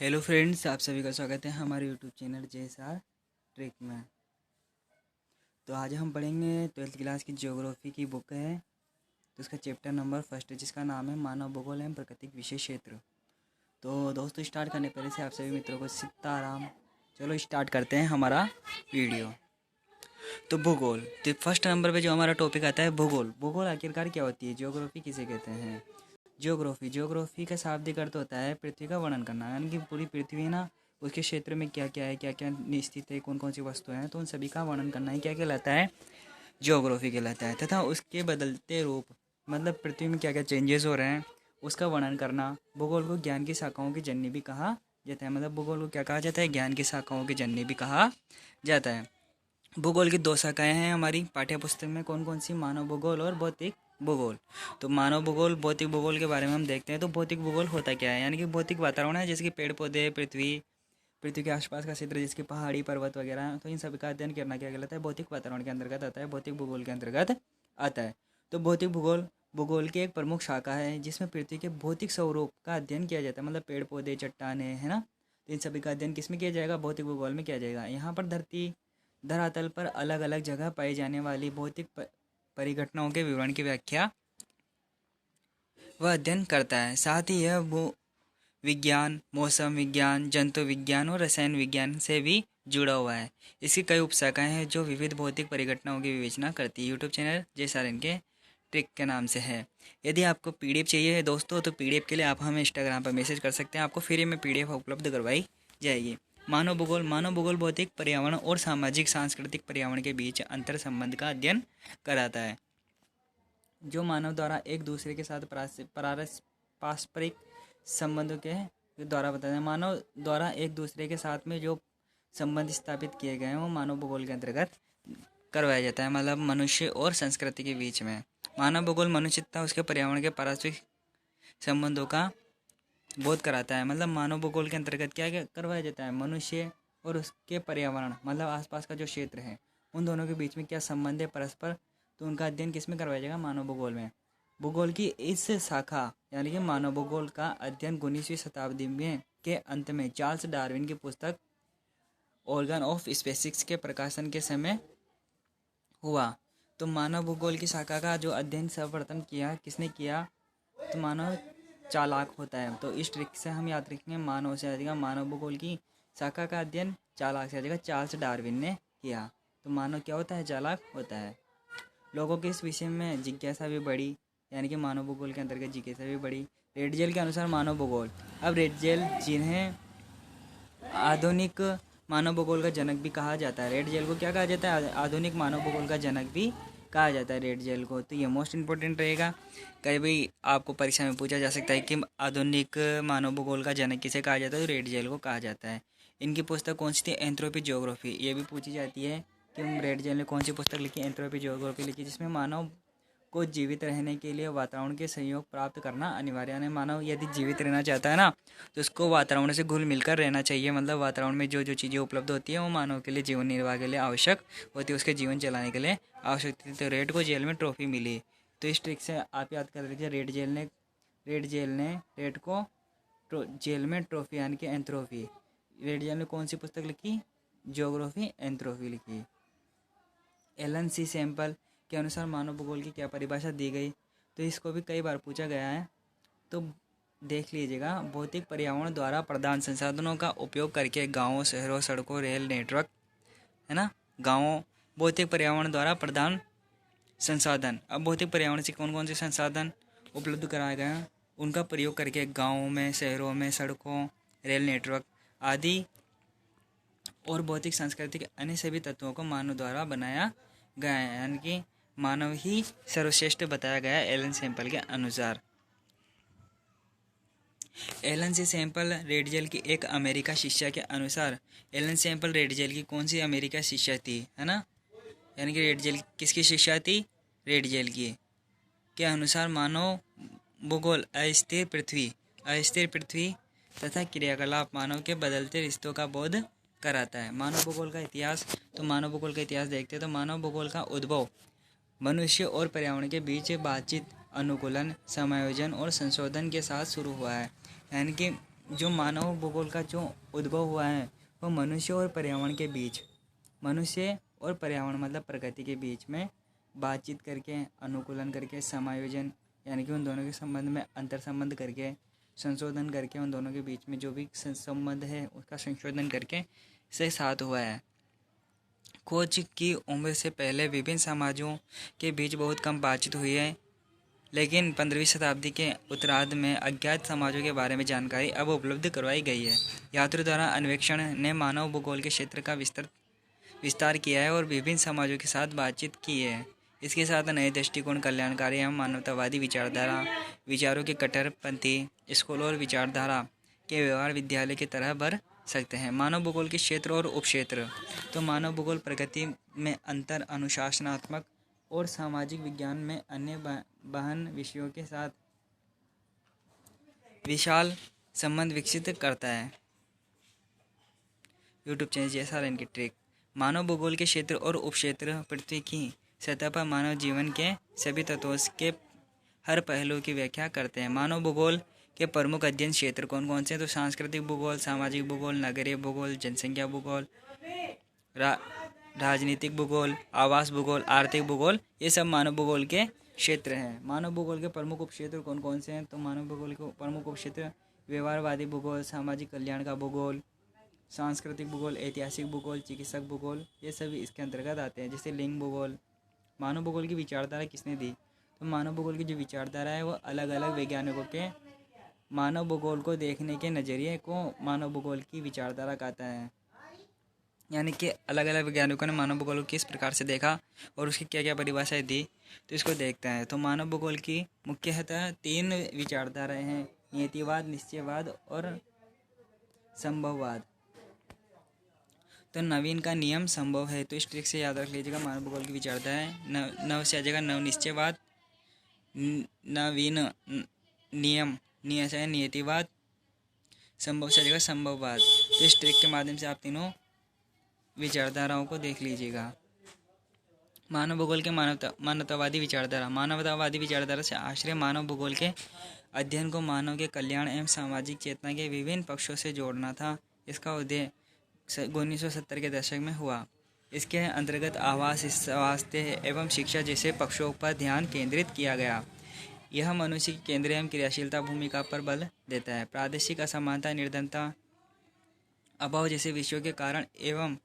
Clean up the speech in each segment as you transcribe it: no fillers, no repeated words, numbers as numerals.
Hello friends, आप सभी का स्वागत है हमारे यूट्यूब चैनल JSR ट्रिक में। तो आज हम पढ़ेंगे 12th क्लास की ज्योग्राफी की बुक है। तो उसका चैप्टर नंबर फर्स्ट है जिसका नाम है मानव भूगोल एवं प्राकृतिक विशेष क्षेत्र। तो दोस्तों, स्टार्ट करने पहले से आप सभी मित्रों को सीताराम। चलो स्टार्ट करते हैं हमारा वीडियो। तो भूगोल, तो फर्स्ट नंबर पे जो हमारा टॉपिक आता है भूगोल। भूगोल आखिरकार क्या होती है? ज्योग्राफी किसे कहते हैं? ज्योग्राफी का शाब्दिक अर्थ होता है पृथ्वी का वर्णन करना, यानी कि पूरी पृथ्वी है ना, उसके क्षेत्र में क्या क्या है, क्या क्या स्थित है, कौन कौन सी वस्तुएं हैं, तो उन सभी का वर्णन करना ही क्या कहलाता है? ज्योग्राफी कहलाता है। तथा उसके बदलते रूप, मतलब पृथ्वी में क्या क्या चेंजेस हो रहे हैं, उसका वर्णन करना। भूगोल को ज्ञान की शाखाओं की जननी भी कहा जाता है। मतलब भूगोल को क्या कहा जाता है? ज्ञान की शाखाओं की जननी भी कहा जाता है। भूगोल की दो शाखाएं हैं हमारी पाठ्य पुस्तक में। कौन कौन सी? मानव भूगोल और भौतिक भूगोल। तो मानव भूगोल, भौतिक भूगोल के बारे में हम देखते हैं। तो भौतिक भूगोल होता क्या है? यानी कि भौतिक वातावरण है, जैसे कि पेड़ पौधे, पृथ्वी के आसपास का क्षेत्र, जिसके पहाड़ी पर्वत वगैरह हैं, तो इन सभी का अध्ययन करना क्या कहलाता है? भौतिक वातावरण के अंतर्गत आता है, भौतिक भूगोल के अंतर्गत आता है। तो भौतिक भूगोल भूगोल की एक प्रमुख शाखा है जिसमें पृथ्वी के भौतिक स्वरूप का अध्ययन किया जाता है। मतलब पेड़ पौधे, चट्टाने, है ना, तो इन सभी का अध्ययन किसमें किया जाएगा? भौतिक भूगोल में किया जाएगा। यहाँ पर धरातल पर अलग अलग जगह पाई जाने वाली भौतिक परिघटनाओं के विवरण की व्याख्या वह अध्ययन करता है। साथ ही यह भू विज्ञान, मौसम विज्ञान, जंतु विज्ञान और रसायन विज्ञान से भी जुड़ा हुआ है। इसकी कई उपशाखाएं हैं जो विविध भौतिक परिघटनाओं की विवेचना करती है। यूट्यूब चैनल JSR के ट्रिक के नाम से है। यदि आपको PDF चाहिए है दोस्तों, तो PDF के लिए आप हमें इंस्टाग्राम पर मैसेज कर सकते हैं। आपको फ्री में PDF उपलब्ध करवाई जाएगी। मानव भूगोल भौतिक पर्यावरण और सामाजिक सांस्कृतिक पर्यावरण के बीच अंतर संबंध का अध्ययन कराता है। जो मानव द्वारा एक दूसरे के साथ पारस्परिक संबंधों के द्वारा बताया, मानव द्वारा एक दूसरे के साथ में जो संबंध स्थापित किए गए हैं वो मानव भूगोल के अंतर्गत करवाया जाता है। मतलब मनुष्य और संस्कृति के बीच में मानव भूगोल मनुष्य तथा उसके पर्यावरण के पारस्परिक संबंधों का बोध कराता है। मतलब मानव भूगोल के अंतर्गत क्या क्या करवाया जाता है? मनुष्य और उसके पर्यावरण, मतलब आसपास का जो क्षेत्र है, उन दोनों के बीच में क्या संबंध है परस्पर, तो उनका अध्ययन किस में करवाया जाएगा? मानव भूगोल में। भूगोल की इस शाखा यानी कि मानव भूगोल का अध्ययन 19वीं शताब्दी में के अंत में चार्ल्स डार्विन की पुस्तक ऑर्गन ऑफ स्पीसीज के प्रकाशन के समय हुआ। तो मानव भूगोल की शाखा का जो अध्ययन सर्वप्रथम किया किसने किया? तो मानव चालाक होता है। तो इस ट्रिक से हम याद रखेंगे, मानव से आ जाएगा मानव भूगोल की शाखा का अध्ययन चालाक से आ जाएगा, चार्ल्स डार्विन ने किया। तो मानव क्या होता है? चालाक होता है। लोगों के इस विषय में जिज्ञासा भी बढ़ी, यानी कि मानव भूगोल के अंतर्गत जिज्ञासा भी बढ़ी। रेडजेल के अनुसार मानव भूगोल, अब रेडजेल जिन्हें आधुनिक मानव भूगोल का जनक भी कहा जाता है, रेडजेल को क्या कहा जाता है? आधुनिक मानव भूगोल का जनक भी कहा जाता है रेडजेल को। तो ये मोस्ट इंपॉर्टेंट रहेगा। कहीं भी आपको परीक्षा में पूछा जा सकता है कि आधुनिक मानव भूगोल का जनक किसे कहा जाता है? तो रेडजेल को कहा जाता है। इनकी पुस्तक कौन सी थी? एंथ्रोपी ज्योग्राफी। ये भी पूछी जाती है कि रेडजेल ने कौन सी पुस्तक लिखी? एंथ्रोपी ज्योग्राफी लिखी, जिसमें मानव को जीवित रहने के लिए वातावरण के सहयोग प्राप्त करना अनिवार्य है। मानव यदि जीवित रहना चाहता है ना, तो उसको वातावरण से घुल मिलकर रहना चाहिए। मतलब वातावरण में जो जो चीज़ें उपलब्ध होती हैं वो मानव के लिए जीवन निर्वाह के लिए आवश्यक होती है, उसके जीवन चलाने के लिए आवश्यक थी। तो रेड को जेल में ट्रॉफी मिली। तो इस ट्रिक से आप याद कर लीजिए, रेड जेल ने रेड को जेल में ट्रॉफी यानी कि एंथ्रोपी। रेड जेल ने कौन सी पुस्तक लिखी? ज्योग्राफी एंथ्रोपी लिखी। एलन सी सैम्पल के अनुसार मानव भूगोल की क्या परिभाषा दी गई? तो इसको भी कई बार पूछा गया है, तो देख लीजिएगा। भौतिक पर्यावरण द्वारा प्रदान संसाधनों का उपयोग करके गांवों, शहरों, सड़कों, रेल नेटवर्क, है ना, गांवों, भौतिक पर्यावरण द्वारा प्रदान संसाधन। अब भौतिक पर्यावरण से कौन कौन से संसाधन उपलब्ध कराए गए हैं, उनका प्रयोग करके गाँवों में, शहरों में, सड़कों, रेल नेटवर्क आदि और भौतिक सांस्कृतिक अन्य सभी तत्वों को मानव द्वारा बनाया गया है। यानी कि मानव ही सर्वश्रेष्ठ बताया गया है एलन सैम्पल के अनुसार। एलन सी सैम्पल रेडजेल की एक अमेरिका शिष्या के अनुसार, एलन सैम्पल रेडजेल की कौन सी अमेरिका शिष्या थी, है ना, यानी कि रेडजेल किसकी शिष्या थी? रेडजेल की के अनुसार मानव भूगोल अस्थिर पृथ्वी तथा क्रियाकलाप मानव के बदलते रिश्तों का बोध कराता है। मानव भूगोल का इतिहास, तो मानव भूगोल का इतिहास देखते हैं। तो मानव भूगोल का उद्भव मनुष्य और पर्यावरण के बीच बातचीत, अनुकूलन, समायोजन और संशोधन के साथ शुरू हुआ है। यानी कि जो मानव भूगोल का जो उद्भव हुआ है वो मनुष्य और पर्यावरण के बीच, मनुष्य और पर्यावरण मतलब प्रकृति के बीच में बातचीत करके, अनुकूलन करके, समायोजन यानी कि उन दोनों के संबंध में अंतर संबंध करके, संशोधन करके, उन दोनों के बीच में जो भी संबंध है उसका संशोधन करके से साथ हुआ है। खोज की उम्र से पहले विभिन्न समाजों के बीच बहुत कम बातचीत हुई है, लेकिन 15वीं शताब्दी के उत्तरार्ध में अज्ञात समाजों के बारे में जानकारी अब उपलब्ध करवाई गई है। यात्रियों द्वारा अन्वेषण ने मानव भूगोल के क्षेत्र का विस्तार किया है और विभिन्न समाजों के साथ बातचीत की है। इसके साथ नए दृष्टिकोण, कल्याणकारी एवं मानवतावादी विचारधारा, विचारों के कट्टरपंथी स्कूल और विचारधारा के व्यवहार विद्यालय की तरह बढ़ सकते हैं। मानव भूगोल के क्षेत्र और उपक्षेत्र। तो मानव भूगोल प्रकृति में अंतर, अनुशासनात्मक और सामाजिक विज्ञान में अन्य बहन विषयों के साथ विशाल संबंध विकसित करता है। यूट्यूब चैनल JSRN की ट्रिक। मानव भूगोल के क्षेत्र और उपक्षेत्र पृथ्वी की सतह पर मानव जीवन के सभी तत्वों के हर पहलू की व्याख्या करते हैं। मानव भूगोल के प्रमुख अध्ययन क्षेत्र कौन कौन से हैं? तो सांस्कृतिक भूगोल, सामाजिक भूगोल, नगरीय भूगोल, जनसंख्या भूगोल, राजनीतिक भूगोल, आवास भूगोल, आर्थिक भूगोल, ये सब मानव भूगोल के क्षेत्र हैं। मानव भूगोल के प्रमुख उपक्षेत्र कौन कौन से हैं? तो मानव भूगोल के प्रमुख उपक्षेत्र व्यवहारवादी भूगोल, सामाजिक कल्याण का भूगोल, सांस्कृतिक भूगोल, ऐतिहासिक भूगोल, चिकित्सक भूगोल, ये सभी इसके अंतर्गत आते हैं। जैसे लिंग भूगोल। मानव भूगोल की विचारधारा किसने दी? तो मानव भूगोल की जो विचारधारा है वो अलग अलग वैज्ञानिकों के मानव भूगोल को देखने के नज़रिए को मानव भूगोल की विचारधारा कहता है। यानी कि अलग अलग वैज्ञानिकों ने मानव भूगोल को किस प्रकार से देखा और उसकी क्या क्या परिभाषाएं दी, तो इसको देखते हैं। तो मानव भूगोल की मुख्यतः 3 विचारधाराएं हैं: नियतिवाद, निश्चयवाद और संभववाद। तो नवीन का नियम संभव है, तो इस ट्रिक से याद रख लीजिएगा। मानव भूगोल की विचारधारा है नव से आ जाएगा नव निश्चयवाद, नवीन नियम से नियतिवाद, संभव से आ जाएगा संभववाद। तो इस ट्रिक के माध्यम से आप तीनों विचारधाराओं को देख लीजिएगा। मानव भूगोल के मानवतावादी विचारधारा। मानवतावादी विचारधारा से आश्रय मानव भूगोल के अध्ययन को मानव के कल्याण एवं सामाजिक चेतना के विभिन्न पक्षों से जोड़ना था। इसका उदय 1970 के दशक में हुआ। इसके अंतर्गत आवास, स्वास्थ्य एवं शिक्षा जैसे पक्षों पर ध्यान केंद्रित किया गया। यह मनुष्य की केंद्रीय एवं क्रियाशीलता भूमिका पर बल देता है। प्रादेशिक असमानता, निर्धनता, अभाव जैसे विषयों के कारण एवं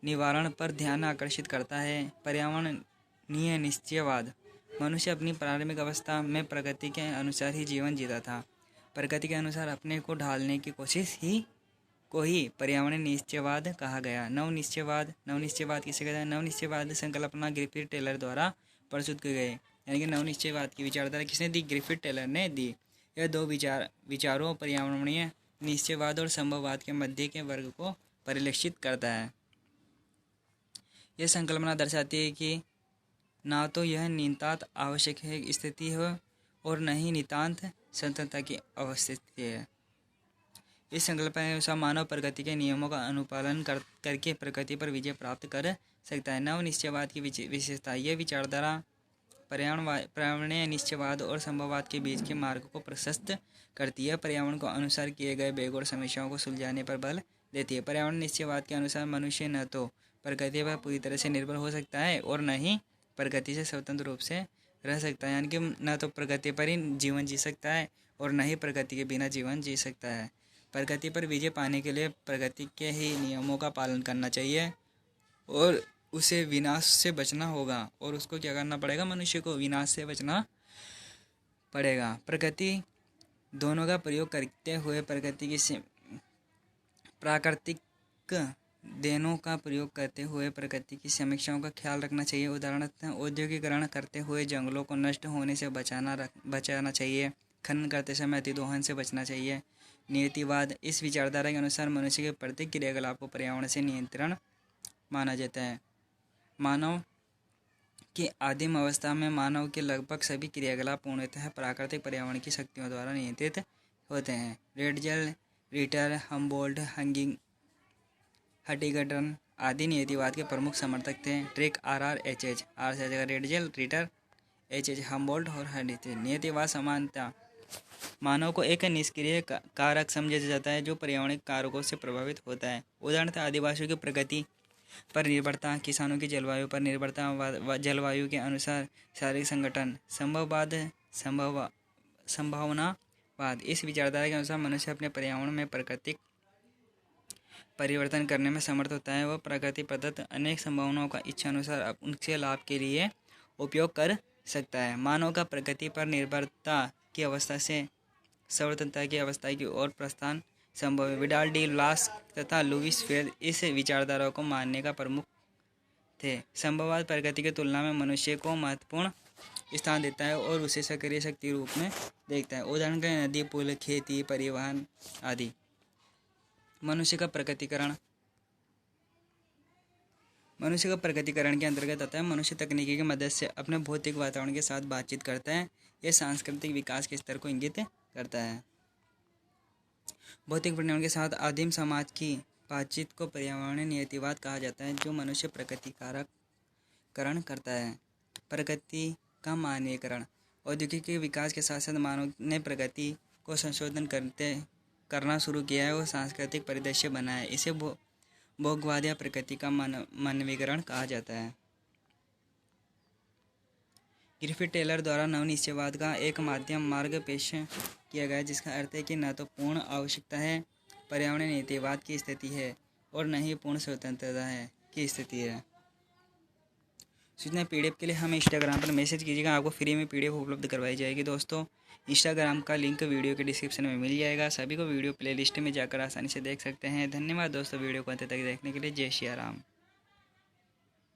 निवारण पर ध्यान आकर्षित करता है। पर्यावरणीय निश्चयवाद। मनुष्य अपनी प्रारंभिक अवस्था में प्रकृति के अनुसार ही जीवन जीता था। प्रकृति के अनुसार अपने को ढालने की कोशिश को ही पर्यावरणीय निश्चयवाद कहा गया। नवनिश्चयवाद किसे कहते हैं? नवनिश्चयवाद संकल्पना ग्रिफिथ टेलर द्वारा प्रस्तुत की गई। यानी कि नवनिश्चयवाद की विचारधारा किसने दी? ग्रिफिथ टेलर ने दी। यह 2 विचारों पर्यावरणीय निश्चयवाद और संभववाद के मध्य के वर्ग को परिलक्षित करता है। यह संकल्पना दर्शाती है कि ना तो यह नितांत आवश्यक है स्थिति हो और न ही नितांत स्वतंत्रता की अवस्थिति है। इस संकल्पना के अनुसार मानव प्रकृति के नियमों का अनुपालन करके प्रकृति पर विजय प्राप्त कर सकता है। नव निश्चयवाद की विशेषता। यह विचारधारा पर्यावरणीय निश्चयवाद और संभववाद के बीच के मार्ग को प्रशस्त करती है। पर्यावरण को अनुसार किए गए बेगौर समस्याओं को सुलझाने पर बल देती है। पर्यावरण निश्चयवाद के अनुसार मनुष्य न तो प्रकृति पर पूरी तरह से निर्भर हो सकता है और न ही प्रकृति से स्वतंत्र रूप से रह सकता है। यानी कि न तो प्रकृति पर ही जीवन जी सकता है और न ही प्रकृति के बिना जीवन जी सकता है। प्रकृति पर विजय पाने के लिए प्रकृति के ही नियमों का पालन करना चाहिए और उसे विनाश से बचना होगा। और उसको क्या करना पड़ेगा? मनुष्य को विनाश से बचना पड़ेगा। प्रकृति दोनों का प्रयोग करते हुए प्रकृति की प्राकृतिक देनों का प्रयोग करते हुए प्रकृति की समीक्षाओं का ख्याल रखना चाहिए। उदाहरणतः औद्योगिकरण करते हुए जंगलों को नष्ट होने से बचाना चाहिए। खनन करते समय अतिदोहन से बचना चाहिए। नियतिवाद। इस विचारधारा के अनुसार मनुष्य के प्रत्येक क्रियाकलाप को पर्यावरण से नियंत्रण माना जाता है। मानव की आदिम अवस्था में मानव के लगभग सभी क्रियाकलाप पूर्णतः प्राकृतिक पर्यावरण की शक्तियों द्वारा नियंत्रित होते हैं। रेडजेल, रिटर, हम्बोल्ट, हंटिंगटन आदि नियतिवाद के प्रमुख समर्थक थे। Trick RRHH। आर से जगह रेडजेल, रिटर, HH हम्बोल्ट और हंटिंगटन। नियतिवाद समानता मानव को एक निष्क्रिय कारक समझा जाता है जो पर्यावरणिक कारकों से प्रभावित होता है। उदाहरणतः आदिवासियों की प्रगति पर निर्भरता, किसानों की जलवायु पर निर्भरता, जलवायु के अनुसार शारीरिक संगठन, संभावनावाद। इस विचारधारा के अनुसार मनुष्य अपने पर्यावरण में प्राकृतिक परिवर्तन करने में समर्थ होता है। वह प्रकृति प्रदत्त अनेक संभावनाओं का इच्छानुसार उनके लाभ के लिए उपयोग कर सकता है। मानव का प्रकृति पर निर्भरता की अवस्था से स्वतंत्रता की अवस्था की ओर प्रस्थान संभव है। विडाल डी ब्लास तथा लुईस फेर इस विचारधारा को मानने का प्रमुख थे। संभववाद प्रकृति की तुलना में मनुष्य को महत्वपूर्ण स्थान देता है और उसे सक्रिय शक्ति रूप में देखता है। उदाहरण के नदी, पुल, खेती, परिवहन आदि। मनुष्य का प्रकटीकरण के अंतर्गत आता है। मनुष्य तकनीकी की मदद से अपने भौतिक वातावरण के साथ बातचीत करता है। यह सांस्कृतिक विकास के स्तर को इंगित करता है। भौतिक पर्यावरण के साथ आदिम समाज की बातचीत को पर्यावरणीय नियतिवाद कहा जाता है, जो मनुष्य प्रकृतिकरण करता है। प्रकृति का मानवीकरण। औद्योगिक विकास के साथ साथ मानव ने प्रकृति को संशोधन करना शुरू किया है और सांस्कृतिक परिदृश्य बना है। इसे भोगवाद या प्रकृति का मानवीकरण कहा जाता है। ग्रिफिथ टेलर द्वारा नवनिश्चयवाद का एक मध्यम मार्ग पेश किया गया, जिसका अर्थ है कि न तो पूर्ण आवश्यकता है पर्यावरणीय नीतिवाद की स्थिति है और न ही पूर्ण स्वतंत्रता है की स्थिति है। सूचना पीडीएफ के लिए हमें इंस्टाग्राम पर मैसेज कीजिएगा, आपको फ्री में पीडीएफ उपलब्ध करवाई जाएगी। दोस्तों, इंस्टाग्राम का लिंक वीडियो के डिस्क्रिप्शन में मिल जाएगा। सभी को वीडियो प्लेलिस्ट में जाकर आसानी से देख सकते हैं। धन्यवाद दोस्तों, वीडियो को अंत तक देखने के लिए। जय श्री राम।